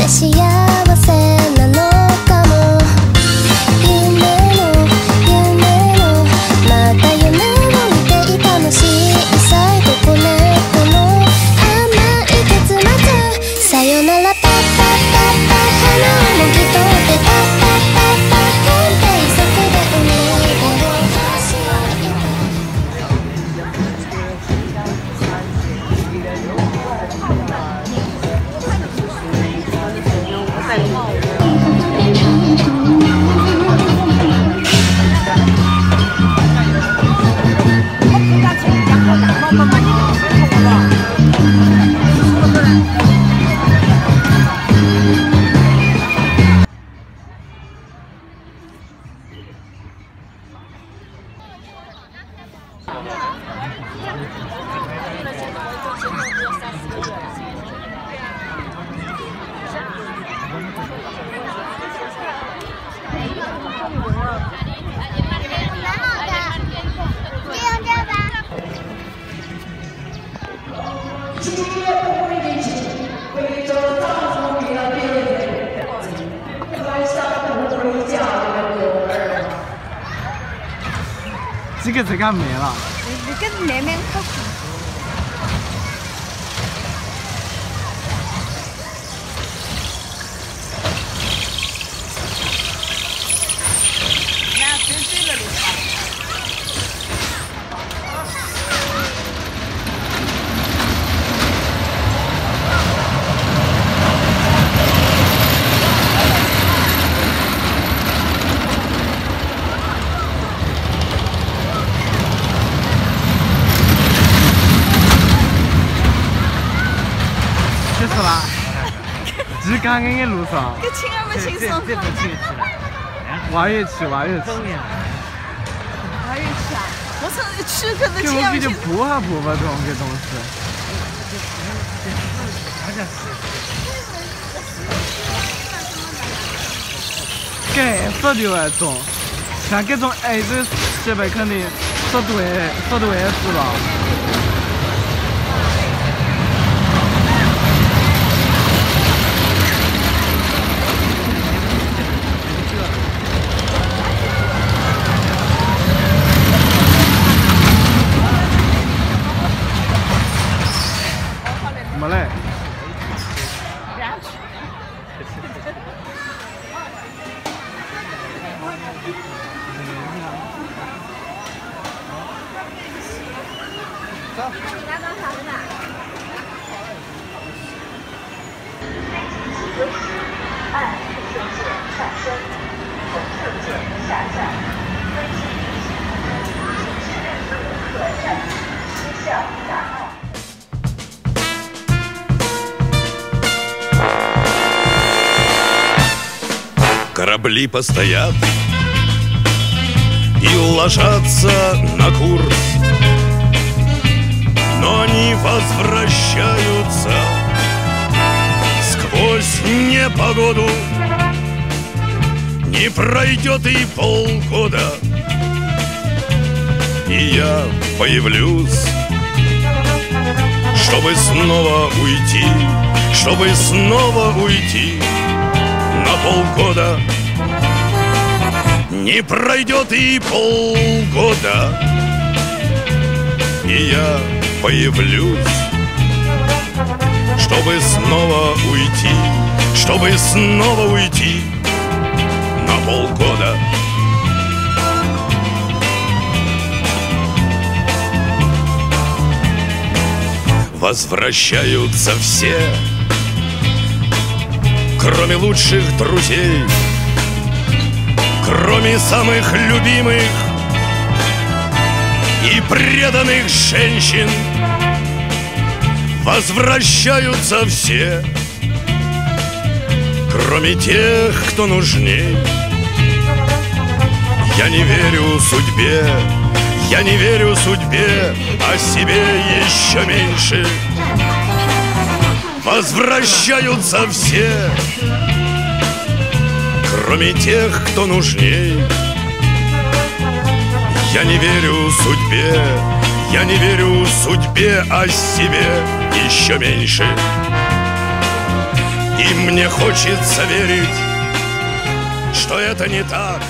て幸せなのかも。夢のまた夢を見ていたの。小さいとこねこの甘い結末。さよならパッパッパッパ花をもぎ取ってパッパッパッパ変低速で海を走る。这个才看没了。你跟绵绵靠近。那追了你。结束啦，只刚刚的路上，跟亲俺们轻松。这不去了，挖越吃挖越吃。挖越吃啊！我操，吃可能给我给就铺哈铺吧，这种个东西。干啥的那种，像这种矮的设备肯定说对是了。没嘞。走。你拿张啥子呢？按绿色键上升，红色键下降。飞机运行，请任何旅客站立，失效打号。Корабли постоят и ложатся на курс, но они возвращаются сквозь непогоду. Не пройдет и полгода, и я появлюсь, чтобы снова уйти, чтобы снова уйти. На полгода не пройдет и полгода, и я появлюсь, чтобы снова уйти, чтобы снова уйти на полгода. Возвращаются все, кроме лучших друзей, кроме самых любимых и преданных женщин. Возвращаются все, кроме тех, кто нужней. Я не верю судьбе, я не верю судьбе, а себе еще меньше. Возвращаются все, кроме тех, кто нужней. Я не верю судьбе, я не верю судьбе, а себе еще меньше. И мне хочется верить, что это не так.